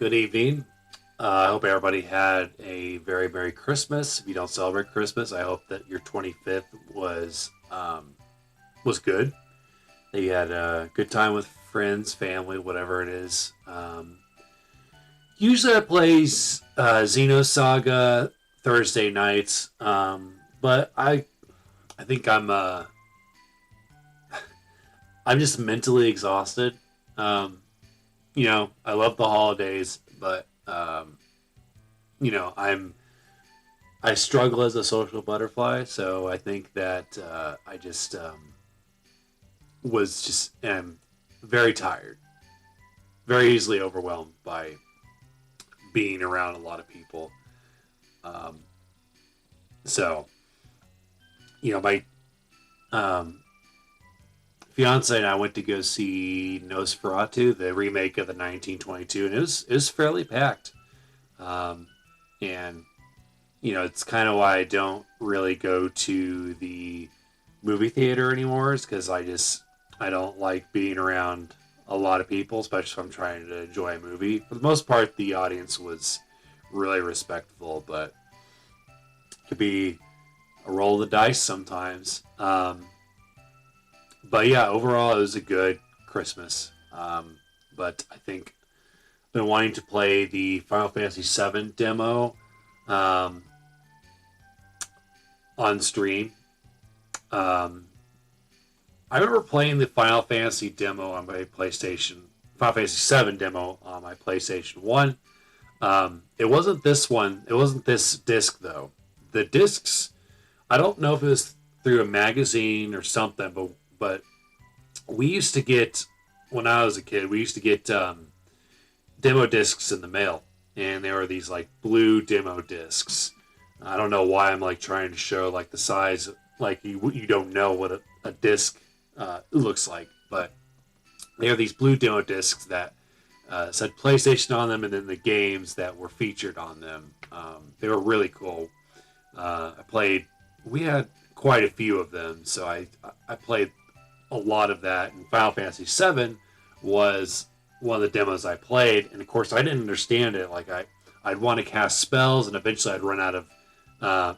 Good evening. I hope everybody had a very Merry Christmas. If you don't celebrate Christmas, I hope that your 25th was good. That you had a good time with friends, family, whatever it is. Usually I play Xenosaga Thursday nights, but I think I'm just mentally exhausted. I love the holidays, but I struggle as a social butterfly, so I think that I just was just am very tired, very easily overwhelmed by being around a lot of people. Um, so my um, fiance and I went to go see Nosferatu, the remake of the 1922, and it was fairly packed. Um, and it's kind of why I don't really go to the movie theater anymore, is because I don't like being around a lot of people, especially if I'm trying to enjoy a movie. For the most part, the audience was really respectful, but it could be a roll of the dice sometimes. But yeah, overall, it was a good Christmas. But I think I've been wanting to play the Final Fantasy VII demo um, on stream. Um, I remember playing the Final Fantasy demo on my PlayStation, Final Fantasy VII demo on my PlayStation 1. It wasn't this one. It wasn't this disc, though. The discs, I don't know if it was through a magazine or something, but we used to get, when I was a kid, we used to get demo discs in the mail. And there were these like blue demo discs. I don't know why I'm like trying to show like the size, like you don't know what a disc looks like, but they are these blue demo discs that said PlayStation on them, and then the games that were featured on them. They were really cool. We had quite a few of them, so I played a lot of that. And Final Fantasy VII was one of the demos I played, and of course I didn't understand it. Like I'd want to cast spells, and eventually I'd run out of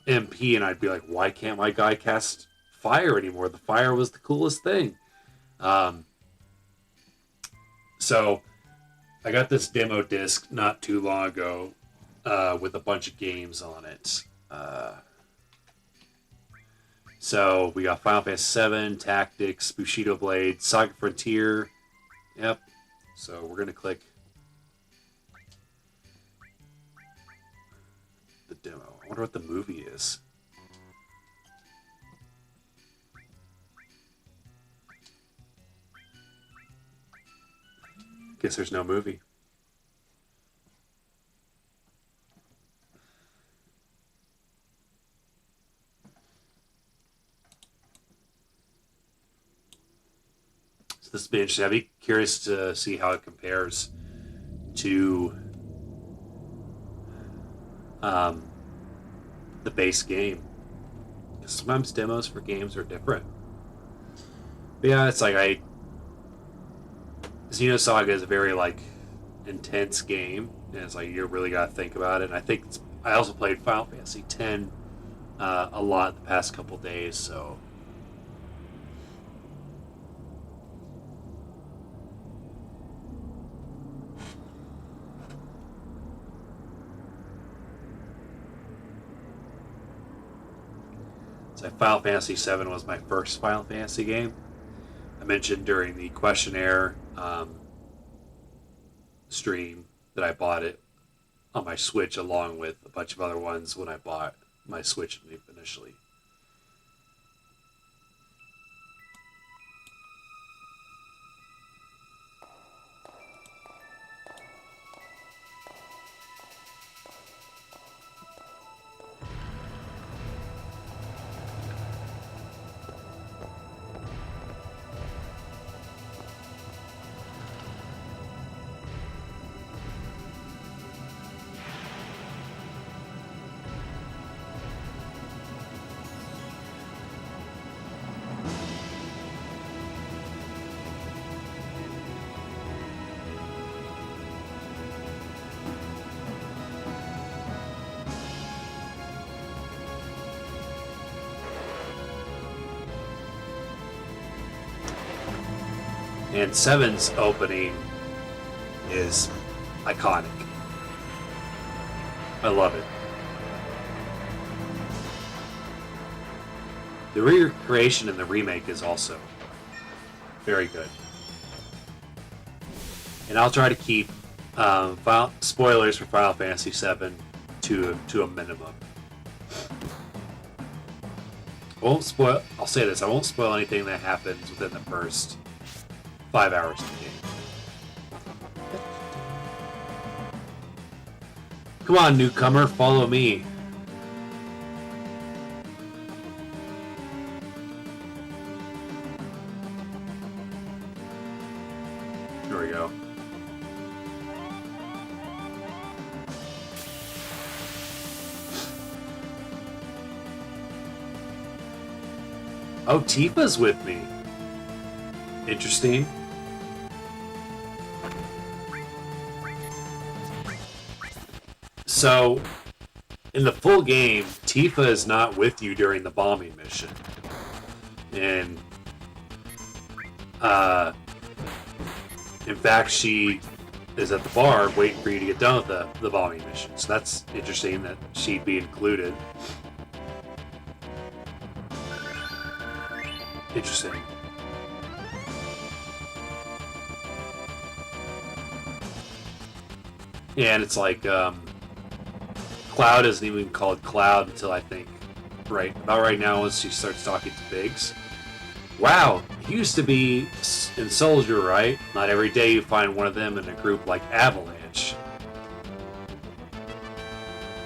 MP, and I'd be like, why can't my guy cast fire anymore? The fire was the coolest thing. Um, so I got this demo disc not too long ago with a bunch of games on it. So we got Final Fantasy VII, Tactics, Bushido Blade, Saga Frontier. Yep. So we're going to click the demo. I wonder what the movie is. Guess there's no movie. So this will be interesting. I'd be curious to see how it compares to the base game. Because sometimes demos for games are different. But yeah, it's like Xenosaga is a very like intense game, and it's like you really got to think about it. And I also played Final Fantasy X a lot the past couple days, so Final Fantasy VII was my first Final Fantasy game. I mentioned during the questionnaire stream that I bought it on my Switch along with a bunch of other ones when I bought my Switch initially. And Seven's opening is iconic. I love it. The recreation in the remake is also very good. And I'll try to keep spoilers for Final Fantasy VII to a minimum. I'll say this, I won't spoil anything that happens within the first 5 hours of the game. Come on, newcomer, follow me. Here we go. Oh, Tifa's with me. Interesting. So, in the full game, Tifa is not with you during the bombing mission. And, in fact, she is at the bar waiting for you to get done with the bombing mission. So that's interesting that she'd be included. Interesting. Yeah, and it's like, Cloud isn't even called Cloud until I think about right now once she starts talking to Biggs. Wow, he used to be in Soldier, right? Not every day you find one of them in a group like Avalanche.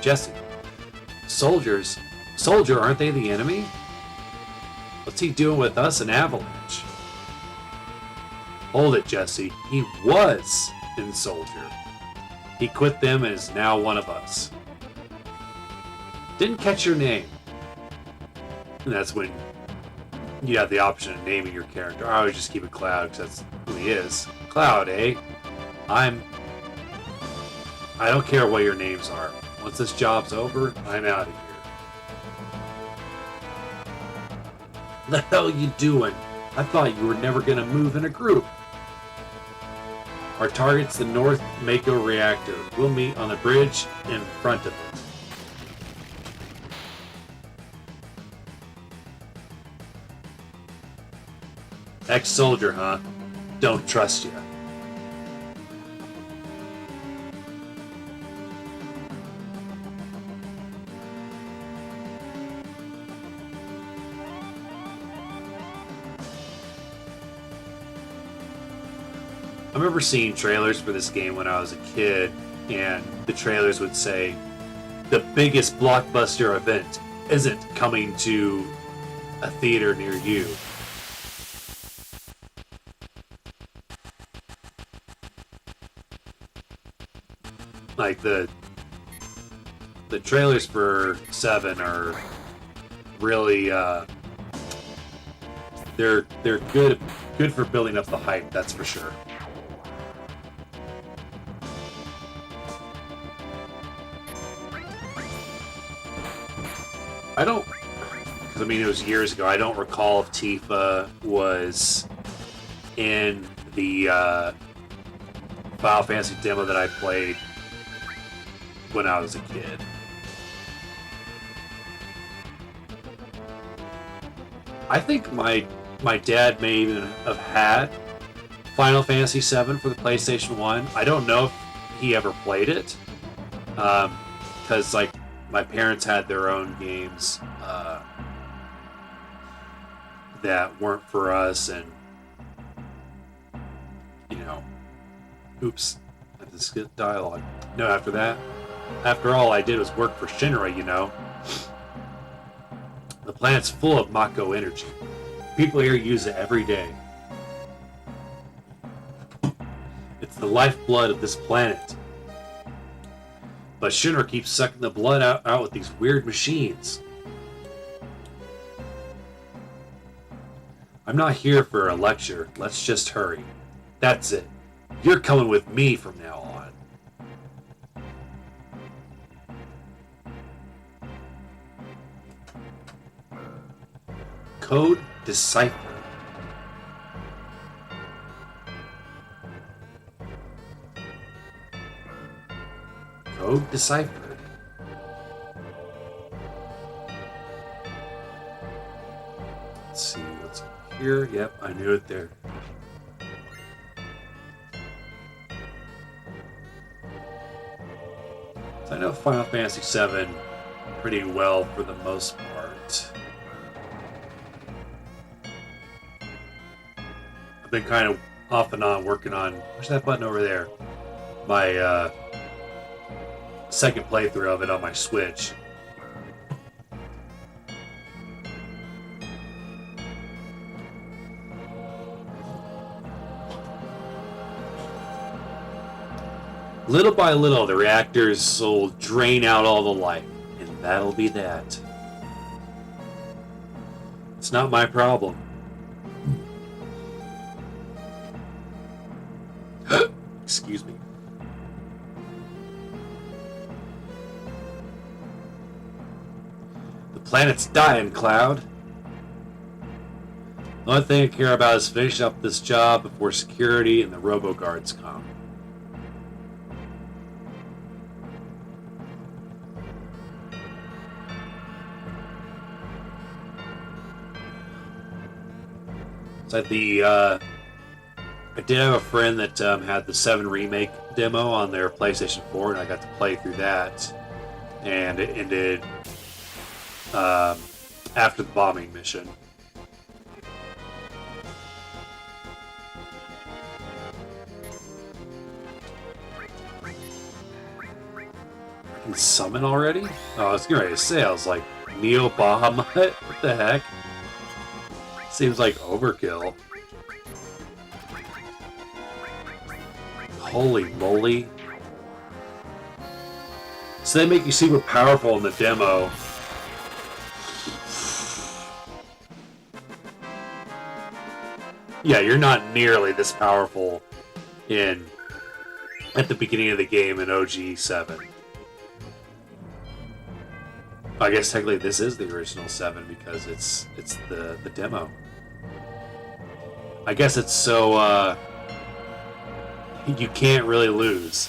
Jesse. Soldier, aren't they the enemy? What's he doing with us in Avalanche? Hold it, Jesse. He was in Soldier. He quit them and is now one of us. Didn't catch your name. And that's when you have the option of naming your character. I always just keep it Cloud because that's who he is. Cloud, eh? I don't care what your names are. Once this job's over, I'm out of here. What the hell are you doing? I thought you were never going to move in a group. Our target's the North Mako reactor. We'll meet on the bridge in front of it. Ex-soldier, huh? Don't trust you. I remember seeing trailers for this game when I was a kid, and the trailers would say, the biggest blockbuster event isn't coming to a theater near you. Like the trailers for 7 are really they're good for building up the hype, that's for sure. Because I mean it was years ago. I don't recall if Tifa was in the Final Fantasy demo that I played when I was a kid. I think my dad may even have had Final Fantasy VII for the PlayStation 1. I don't know if he ever played it. Because like my parents had their own games that weren't for us, and you know, oops, I have to skip dialogue. No, after all I did was work for Shinra, you know. The planet's full of Mako energy. People here use it every day. It's the lifeblood of this planet. But Shinra keeps sucking the blood out with these weird machines. I'm not here for a lecture. Let's just hurry. That's it. You're coming with me from now on. Code deciphered. Code deciphered. Let's see what's here. Yep, I knew it there. So I know Final Fantasy VII pretty well for the most part. I've been kind of off and on working on, where's that button over there? My second playthrough of it on my Switch. Little by little, the reactors will drain out all the life, and that'll be that. It's not my problem. Excuse me. The planet's dying, Cloud. The only thing I care about is finishing up this job before security and the robo-guards come. It's like I did have a friend that had the 7 remake demo on their PlayStation 4, and I got to play through that. And it ended after the bombing mission. I can summon already? Oh, I was getting ready to say, I was like, Neo Bahamut? What the heck? Seems like overkill. Holy moly. So they make you super powerful in the demo. Yeah, you're not nearly this powerful at the beginning of the game in OG 7. I guess technically this is the original 7 because it's the demo. I guess it's so you can't really lose.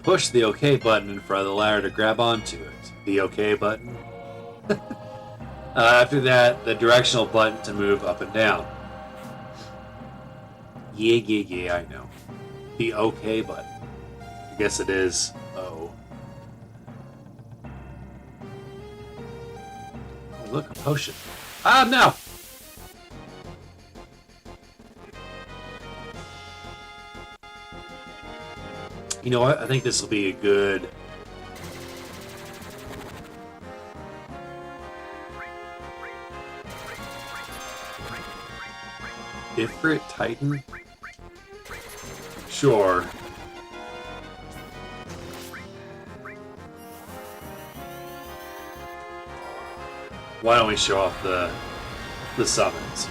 Push the OK button in front of the ladder to grab onto it. The OK button. After that, the directional button to move up and down. Yeah, I know. The OK button. I guess it is O. Oh, look, a potion. Ah, no! You know what? I think this will be a good... Ifrit Titan? Sure. Why don't we show off the summons?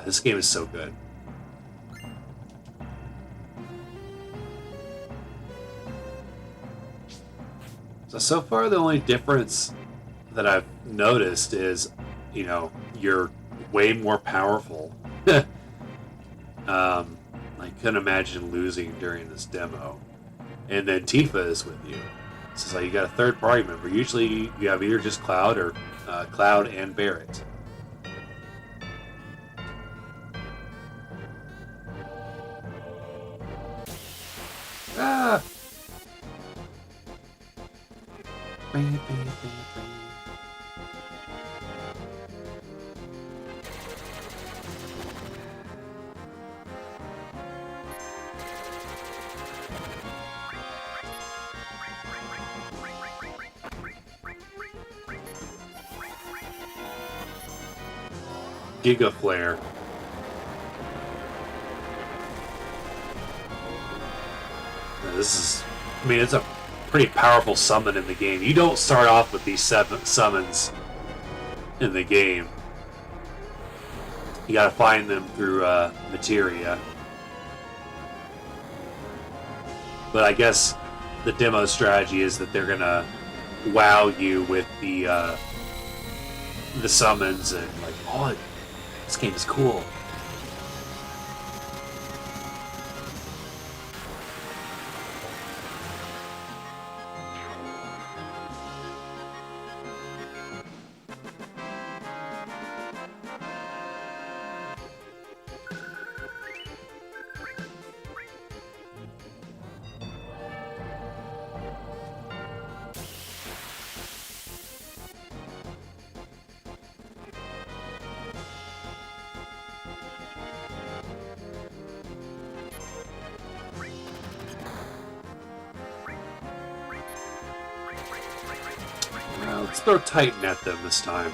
This game is so good. So far, the only difference that I've noticed is, you're way more powerful. I couldn't imagine losing during this demo. And then Tifa is with you. So you got a third party member. Usually you have either just Cloud or Cloud and Barret. Ah! Giga Flare. It's a pretty powerful summon in the game. You don't start off with these 7 summons in the game. You gotta find them through materia. But I guess the demo strategy is that they're gonna wow you with the summons and like, oh, this game is cool. Let's throw Titan at them this time.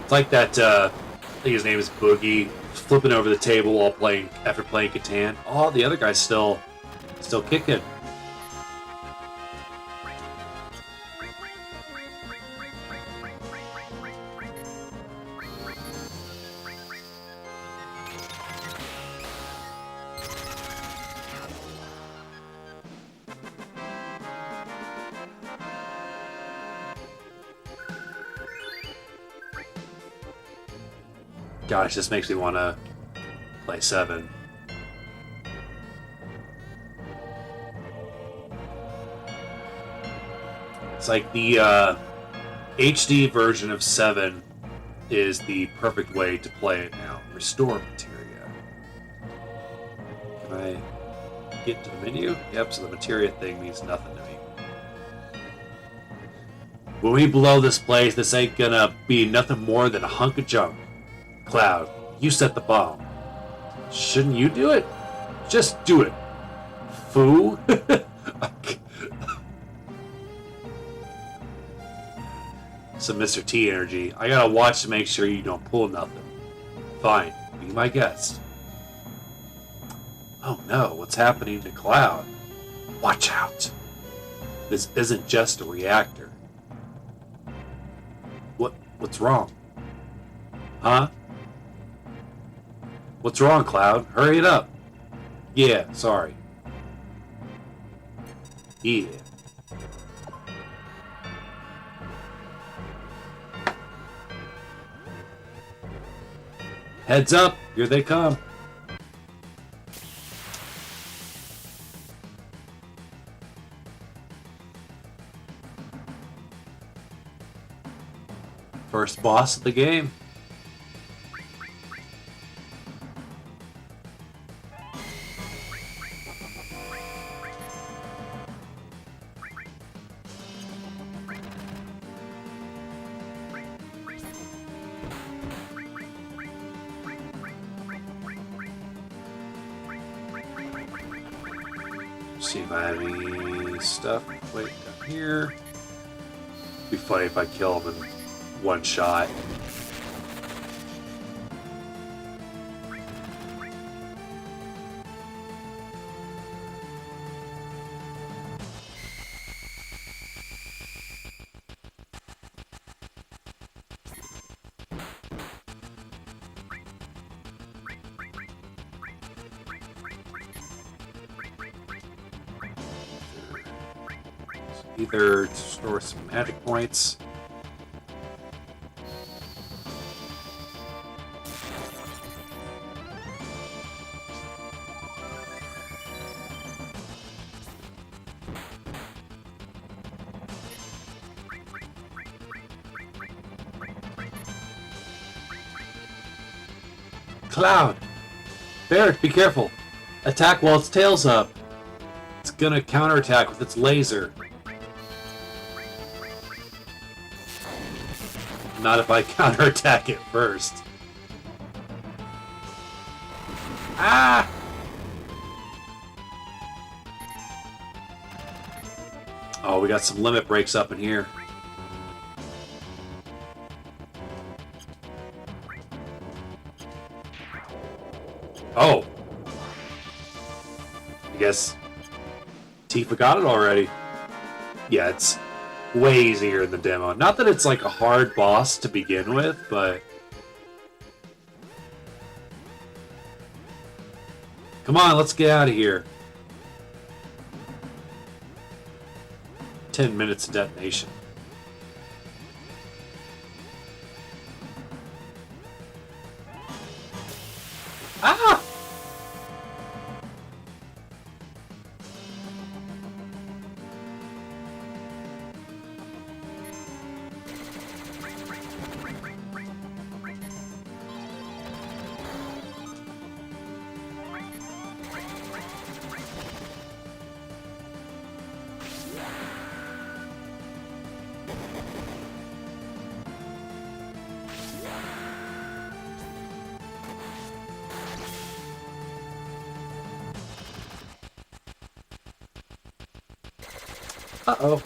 It's like that, I think his name is Boogie, flipping over the table while after playing Catan. Oh, the other guy's still kicking. Gosh, this makes me want to play 7. It's like the HD version of 7 is the perfect way to play it now. Restore materia. Can I get to the menu? Yep, so the materia thing means nothing to me. When we blow this place, this ain't gonna be nothing more than a hunk of junk. Cloud, you set the bomb. Shouldn't you do it? Just do it, foo. Some Mr. T energy. I gotta watch to make sure you don't pull nothing. Fine, be my guest. Oh no, what's happening to Cloud? Watch out. This isn't just a reactor. What's wrong? Huh? What's wrong, Cloud? Hurry it up. Yeah, sorry. Yeah. Heads up, here they come. First boss of the game. See if I have any stuff. Wait, down here. It'd be funny if I kill him in one shot. either to store some magic points. Cloud! Barret, be careful! Attack while its tail's up! It's gonna counterattack with its laser. Not if I counterattack it first. Ah! Oh, we got some limit breaks up in here. Oh. I guess Tifa got it already. Yeah, it's way easier in the demo. Not that it's like a hard boss to begin with, but... Come on, let's get out of here. 10 minutes of detonation. Ah! Uh-oh.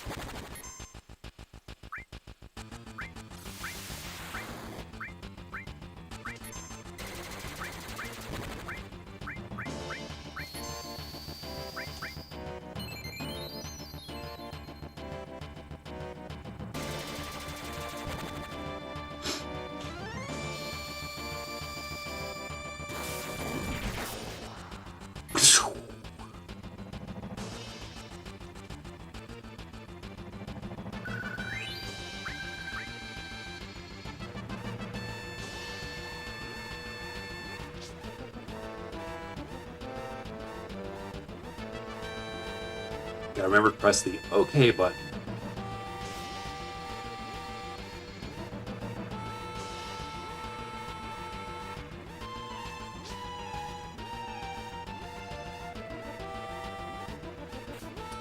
Gotta remember to press the OK button.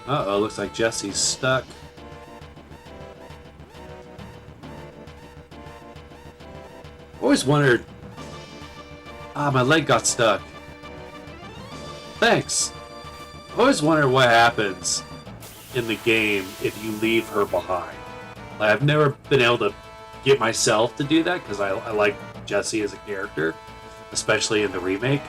Uh-oh, looks like Jesse's stuck. Always wondered... Ah, my leg got stuck. Thanks. I always wondered what happens in the game if you leave her behind. Like, I've never been able to get myself to do that because I like Jesse as a character, especially in the remake.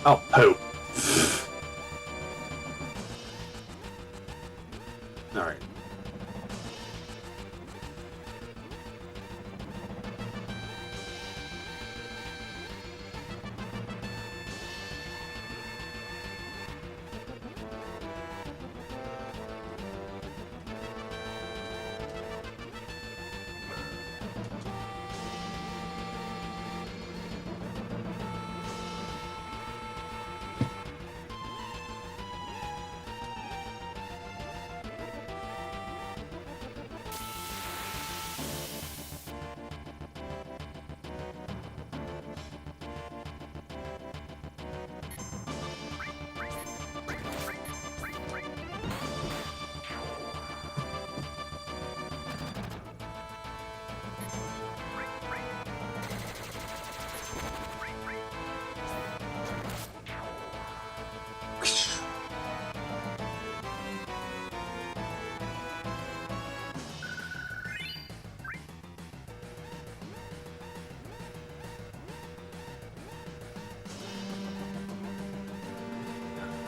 Oh, poop. Alright.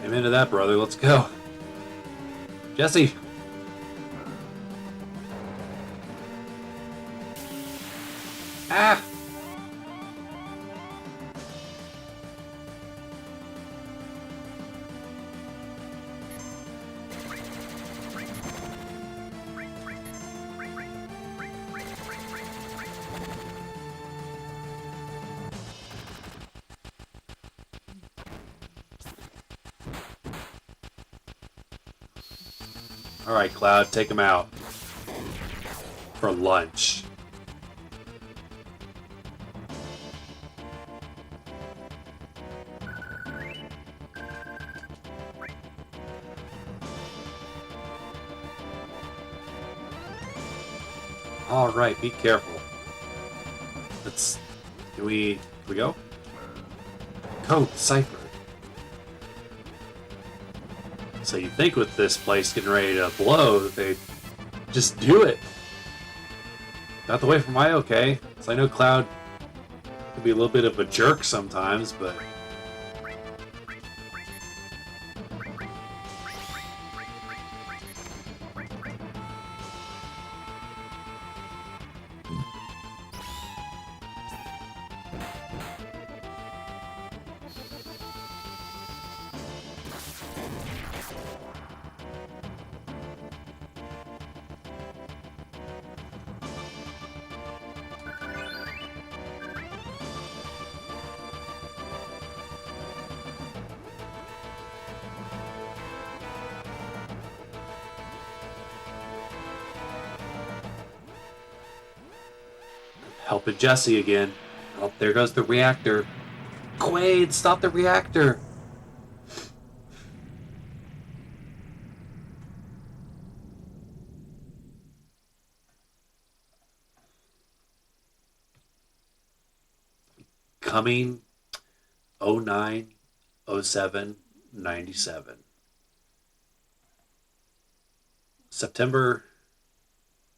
I'm into that, brother. Let's go. Jesse. Ah! Alright, Cloud, take him out. For lunch. Alright, be careful. Can we go? Code cipher. So you think with this place getting ready to blow that they just do it. Not the way for my okay. So I know Cloud can be a little bit of a jerk sometimes, but helping Jesse again. Oh, there goes the reactor. Quaid, stop the reactor! Coming 09, 07, 97. September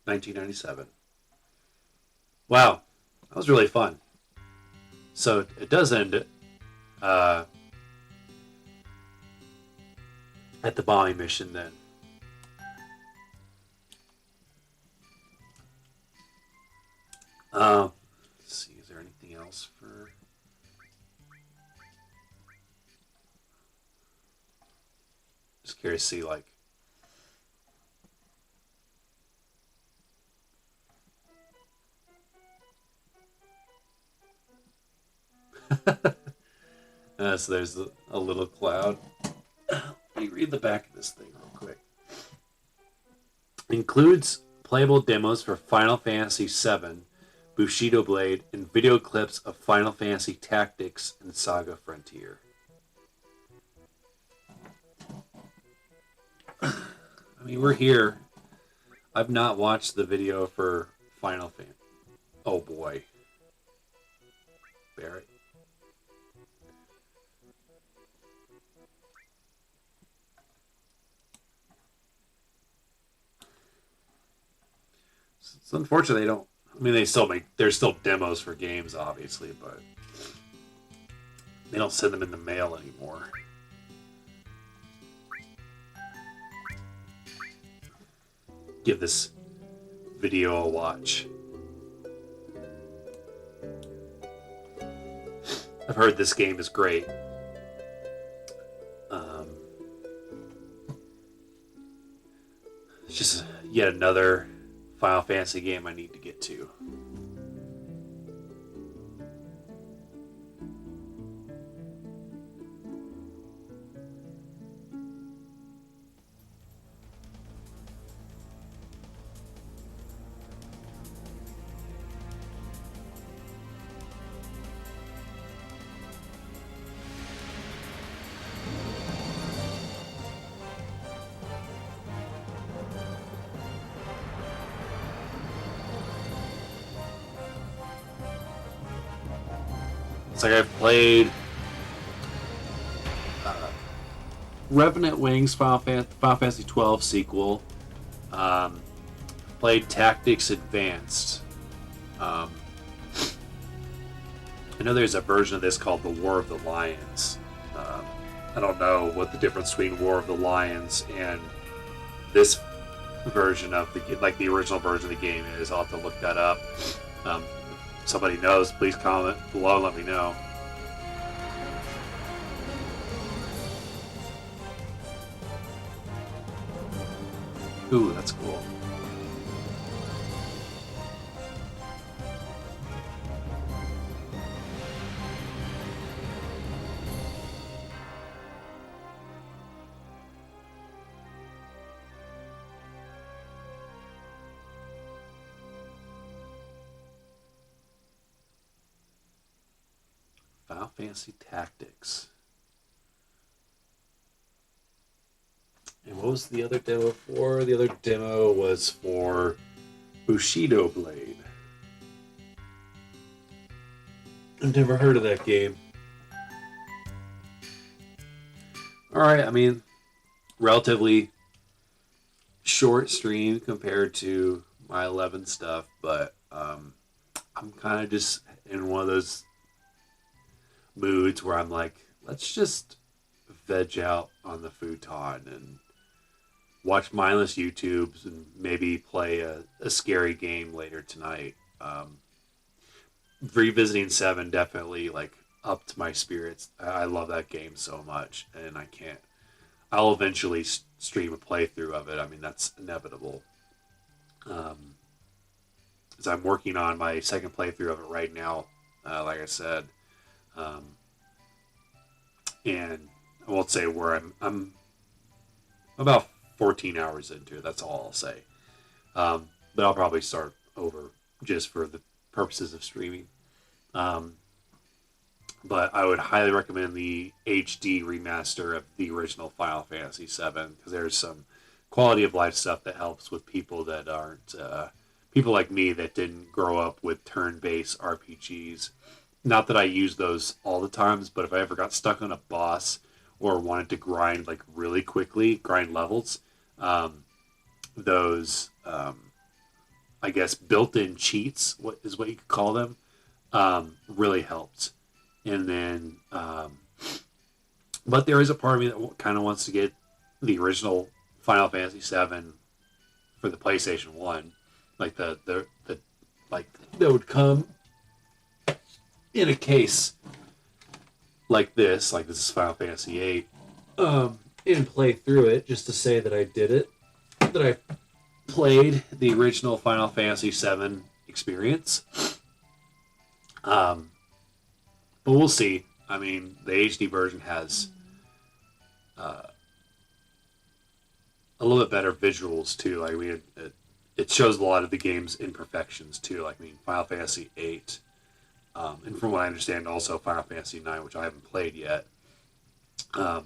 1997. Wow, that was really fun. So it does end at the bombing mission then. Let's see, is there anything else for... Just curious to see, like... So there's a little Cloud. Let me read the back of this thing real quick. Includes playable demos for Final Fantasy VII, Bushido Blade, and video clips of Final Fantasy Tactics and Saga Frontier. I mean, we're here. I've not watched the video for Final Fantasy. Oh boy. Barrett. It's unfortunate they don't. I mean, there's still demos for games, obviously, but they don't send them in the mail anymore. Give this video a watch. I've heard this game is great. It's just yet another Final Fantasy game I need to get to. It's like I've played Revenant Wings, Final Fantasy 12 sequel. Played Tactics Advanced. I know there's a version of this called The War of the Lions. I don't know what the difference between War of the Lions and this version of the like the original version of the game is. I'll have to look that up. If somebody knows, please comment below and let me know. Ooh, that's cool. Final Fantasy Tactics. And what was the other demo for? The other demo was for Bushido Blade. I've never heard of that game. Alright, I mean, relatively short stream compared to my 11 stuff, but I'm kind of just in one of those moods where I'm like, let's just veg out on the futon and watch mindless YouTubes and maybe play a scary game later tonight. Revisiting 7 definitely like upped my spirits. I love that game so much, and I'll eventually stream a playthrough of it. I mean, that's inevitable. As I'm working on my second playthrough of it right now, like I said, and I won't say where I'm about 14 hours into it. That's all I'll say. But I'll probably start over just for the purposes of streaming. But I would highly recommend the HD remaster of the original Final Fantasy VII, because there's some quality of life stuff that helps with people that aren't people like me that didn't grow up with turn-based RPGs. Not that I use those all the times, but if I ever got stuck on a boss or wanted to grind like really quickly, grind levels, those I guess built-in cheats, what you could call them, really helped. And then, but there is a part of me that kind of wants to get the original Final Fantasy VII for the PlayStation 1, like the like that would come in a case like this is Final Fantasy VIII, and play through it just to say that I did it, that I played the original Final Fantasy VII experience. But we'll see. I mean, the HD version has a little bit better visuals too. I mean, it shows a lot of the game's imperfections too. Like, I mean, Final Fantasy VIII, and from what I understand, also Final Fantasy IX, which I haven't played yet, have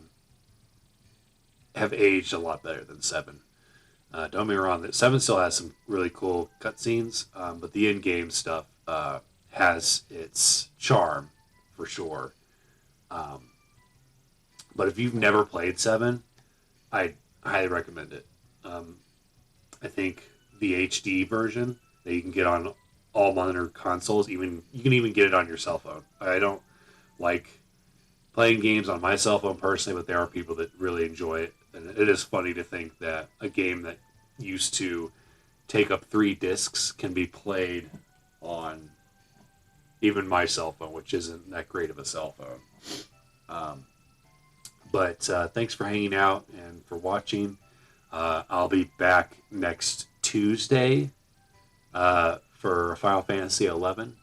aged a lot better than 7. Don't get me wrong, that 7 still has some really cool cutscenes, but the in-game stuff has its charm for sure. But if you've never played 7, I highly recommend it. I think the HD version that you can get on all modern consoles, you can even get it on your cell phone. I don't like playing games on my cell phone personally, but there are people that really enjoy it. And it is funny to think that a game that used to take up 3 discs can be played on even my cell phone, which isn't that great of a cell phone. But thanks for hanging out and for watching. I'll be back next Tuesday for Final Fantasy 11.